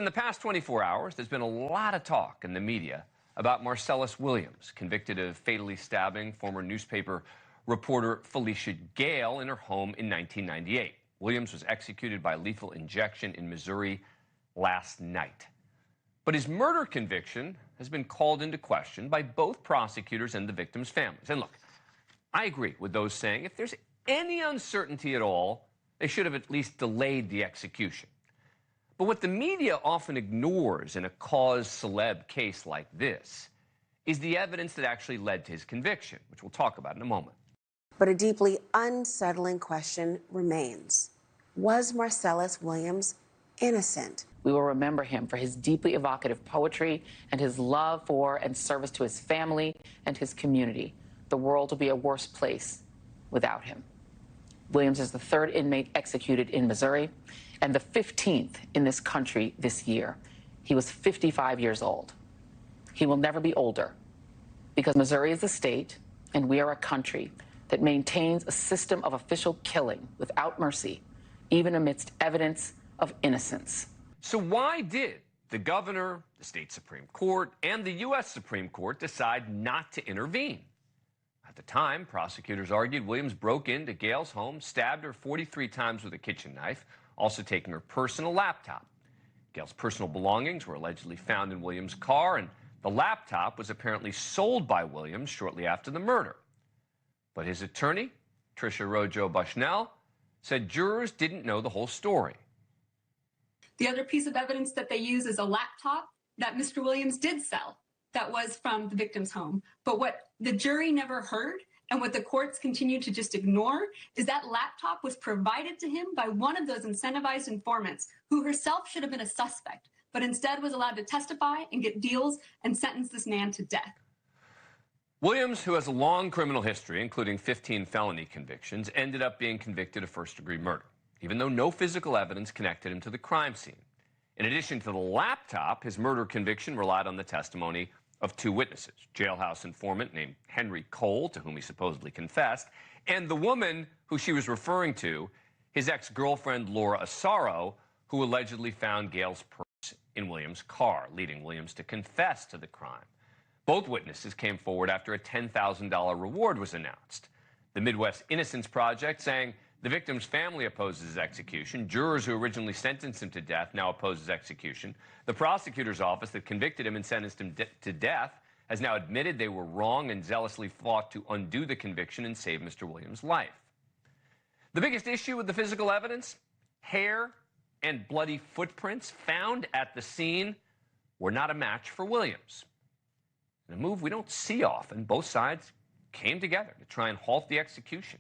In the past 24 hours, there's been a lot of talk in the media about Marcellus Williams, convicted of fatally stabbing former newspaper reporter Felicia Gale in her home in 1998. Williams was executed by lethal injection in Missouri last night. But his murder conviction has been called into question by both prosecutors and the victims' families. And look, I agree with those saying if there's any uncertainty at all, they should have at least delayed the execution. But what the media often ignores in a cause célèbre case like this is the evidence that actually led to his conviction, which we'll talk about in a moment. But a deeply unsettling question remains. Was Marcellus Williams innocent? We will remember him for his deeply evocative poetry and his love for and service to his family and his community. The world will be a worse place without him. Williams is the third inmate executed in Missouri and the 15th in this country this year. He was 55 years old. He will never be older because Missouri is a state and we are a country that maintains a system of official killing without mercy, even amidst evidence of innocence. So why did the governor, the state Supreme Court, and the U.S. Supreme Court decide not to intervene? At the time, prosecutors argued Williams broke into Gale's home, stabbed her 43 times with a kitchen knife, also taking her personal laptop. Gale's personal belongings were allegedly found in Williams' car, and the laptop was apparently sold by Williams shortly after the murder. But his attorney, Tricia Rojo Bushnell, said jurors didn't know the whole story. The other piece of evidence that they use is a laptop that Mr. Williams did sell that was from the victim's home. But what the jury never heard and what the courts continue to just ignore is that laptop was provided to him by one of those incentivized informants who herself should have been a suspect, but instead was allowed to testify and get deals and sentence this man to death. Williams, who has a long criminal history, including 15 felony convictions, ended up being convicted of first-degree murder, even though no physical evidence connected him to the crime scene. In addition to the laptop, his murder conviction relied on the testimony of two witnesses, jailhouse informant named Henry Cole, to whom he supposedly confessed, and the woman who she was referring to, his ex-girlfriend Laura Asaro, who allegedly found Gale's purse in Williams' car, leading Williams to confess to the crime. Both witnesses came forward after a $10,000 reward was announced. The Midwest Innocence Project saying the victim's family opposes his execution. Jurors who originally sentenced him to death now oppose his execution. The prosecutor's office that convicted him and sentenced him to death has now admitted they were wrong and zealously fought to undo the conviction and save Mr. Williams' life. The biggest issue with the physical evidence? Hair and bloody footprints found at the scene were not a match for Williams. In a move we don't see often, both sides came together to try and halt the execution.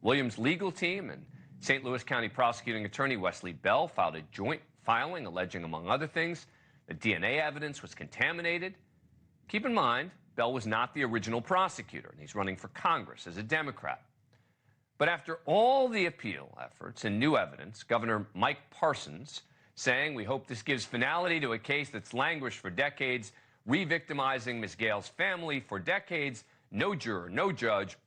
Williams' legal team and St. Louis County Prosecuting Attorney Wesley Bell filed a joint filing alleging, among other things, that DNA evidence was contaminated. Keep in mind, Bell was not the original prosecutor, and he's running for Congress as a Democrat. But after all the appeal efforts and new evidence, Governor Mike Parsons saying, "We hope this gives finality to a case that's languished for decades, re-victimizing Ms. Gale's family for decades. No juror, no judge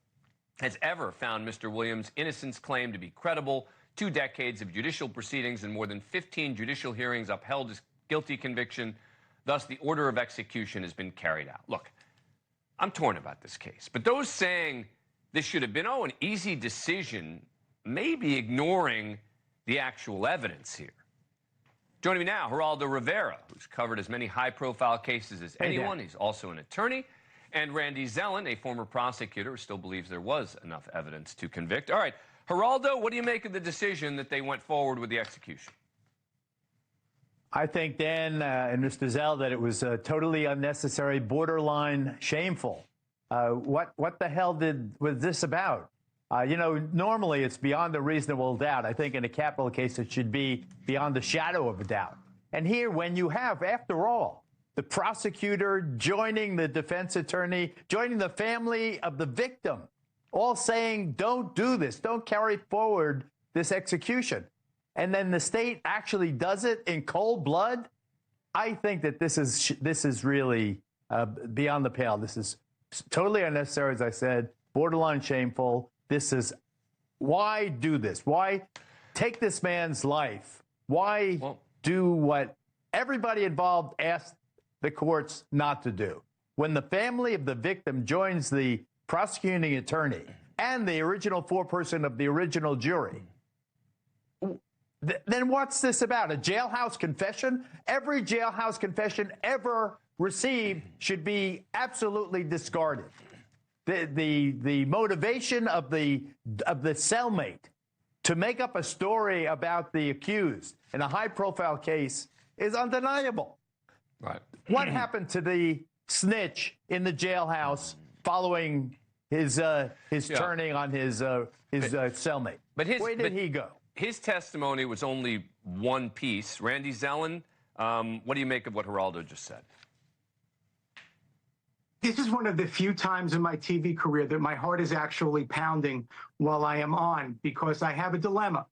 has ever found Mr. Williams' innocence claim to be credible. 2 decades of judicial proceedings and more than 15 judicial hearings upheld his guilty conviction. Thus, the order of execution has been carried out." Look, I'm torn about this case, but those saying this should have been, an easy decision, may be ignoring the actual evidence here. Joining me now, Geraldo Rivera, who's covered as many high-profile cases as anyone. He's also an attorney. And Randy Zellen, a former prosecutor who still believes there was enough evidence to convict. All right, Geraldo, what do you make of the decision that they went forward with the execution? I think, Dan and Mr. Zell, that it was totally unnecessary, borderline shameful. What the hell was this about? Normally it's beyond a reasonable doubt. I think in a capital case it should be beyond the shadow of a doubt. And here, when you have, after all, the prosecutor joining the defense attorney, joining the family of the victim, all saying, don't do this, don't carry forward this execution. And then the state actually does it in cold blood. I think that this is really beyond the pale. This is totally unnecessary, as I said, borderline shameful. Why do this? Why take this man's life? Why do what everybody involved asked the courts not to do. When the family of the victim joins the prosecuting attorney and the original foreperson of the original jury, then what's this about? A jailhouse confession? Every jailhouse confession ever received should be absolutely discarded. The motivation of the cellmate to make up a story about the accused in a high-profile case is undeniable. Right. What happened to the snitch in the jailhouse following his turning on his cellmate? But where did he go? His testimony was only one piece. Randy Zellen, what do you make of what Geraldo just said? This is one of the few times in my TV career that my heart is actually pounding while I am on, because I have a dilemma.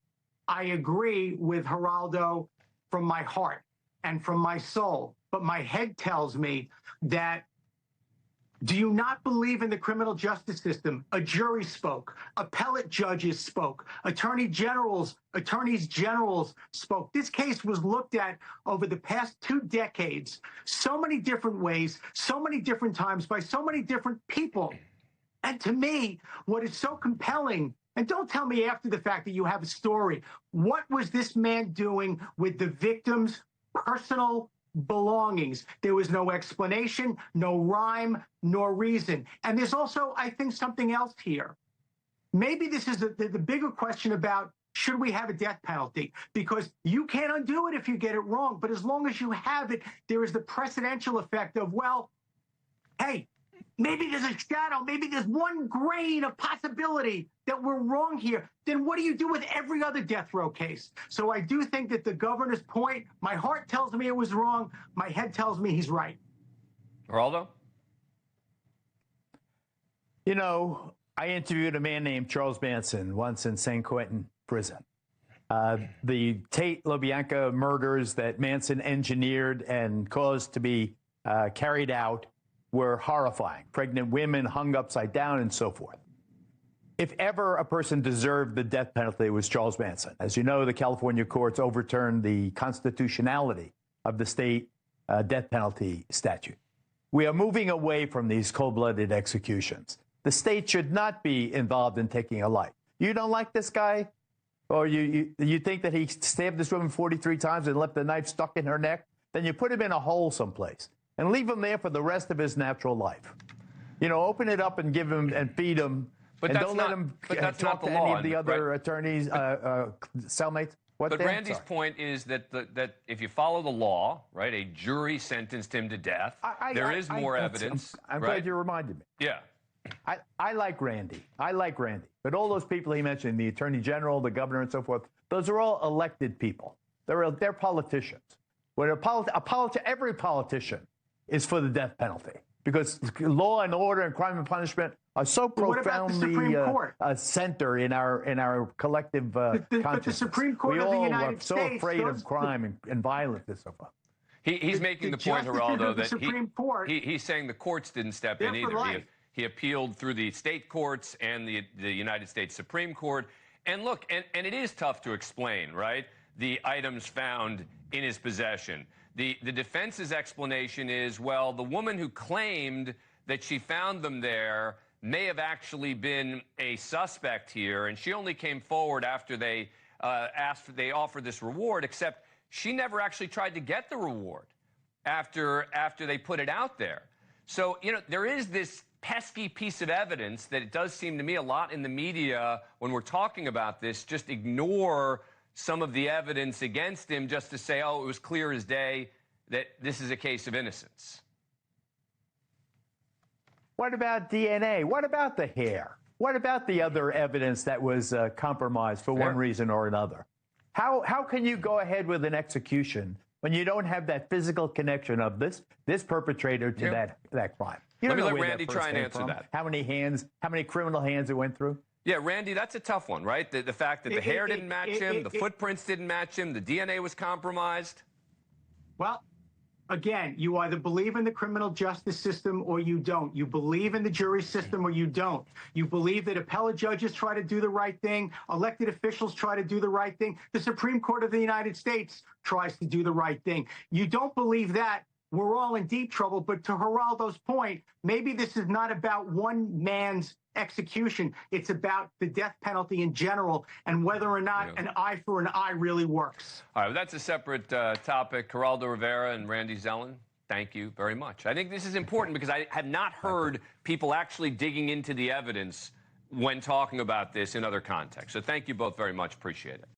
I agree with Geraldo from my heart and from my soul, but my head tells me that, do you not believe in the criminal justice system? A jury spoke, appellate judges spoke, attorneys generals spoke. This case was looked at over the past 2 decades, so many different ways, so many different times, by so many different people. And to me, what is so compelling, and don't tell me after the fact that you have a story, what was this man doing with the victim's personal belongings? There was no explanation, no rhyme, nor reason. And there's also, I think, something else here. Maybe this is the bigger question about, should we have a death penalty? Because you can't undo it if you get it wrong. But as long as you have it, there is the precedential effect of, well, hey, maybe there's a shadow, maybe there's one grain of possibility that we're wrong here. Then what do you do with every other death row case? So I do think that the governor's point, my heart tells me it was wrong, my head tells me he's right. Geraldo? You know, I interviewed a man named Charles Manson once in San Quentin prison. The Tate LaBianca murders that Manson engineered and caused to be carried out were horrifying. Pregnant women hung upside down and so forth. If ever a person deserved the death penalty, it was Charles Manson. As you know, the California courts overturned the constitutionality of the state death penalty statute. We are moving away from these cold-blooded executions. The state should not be involved in taking a life. You don't like this guy? Or you think that he stabbed this woman 43 times and left the knife stuck in her neck? Then you put him in a hole someplace and leave him there for the rest of his natural life. You know, open it up and give him and feed him, and don't let him talk to any of the other attorneys, cellmates. But Randy's point is that that if you follow the law, right, a jury sentenced him to death. There is more evidence. I'm glad you reminded me. Yeah. I like Randy. But all those people he mentioned, the attorney general, the governor, and so forth, those are all elected people. They're politicians. When every politician is for the death penalty, because law and order and crime and punishment are so profoundly center in our collective consciousness. But the Supreme Court of the United States, we all are so afraid of crime and violence and so forth. He's making the point, Geraldo, that he's saying the courts didn't step in either. He appealed through the state courts and the United States Supreme Court. And look, and it is tough to explain, right, the items found in his possession. The defense's explanation is, well, the woman who claimed that she found them there may have actually been a suspect here, and she only came forward after they offered this reward, except she never actually tried to get the reward after they put it out there. So, you know, there is this pesky piece of evidence that it does seem to me a lot in the media when we're talking about this, just ignore some of the evidence against him just to say, oh, it was clear as day that this is a case of innocence. What about DNA? What about the hair? What about the other evidence that was compromised for one reason or another? How can you go ahead with an execution when you don't have that physical connection of this perpetrator to that crime? You don't know let where Randy that try and came answer from, that. How many hands, how many criminal hands it went through? Yeah, Randy, that's a tough one, right? The fact that the hair didn't match him, the footprints didn't match him, the DNA was compromised. Well, Again, you either believe in the criminal justice system or you don't. You believe in the jury system or you don't. You believe that appellate judges try to do the right thing, elected officials try to do the right thing, the Supreme Court of the United States tries to do the right thing. You don't believe that, we're all in deep trouble. But to Geraldo's point, maybe this is not about one man's execution. It's about the death penalty in general and whether or not an eye for an eye really works. All right, well, that's a separate topic. Geraldo Rivera and Randy Zellen, thank you very much. I think this is important because I have not heard people actually digging into the evidence when talking about this in other contexts. So thank you both very much. Appreciate it.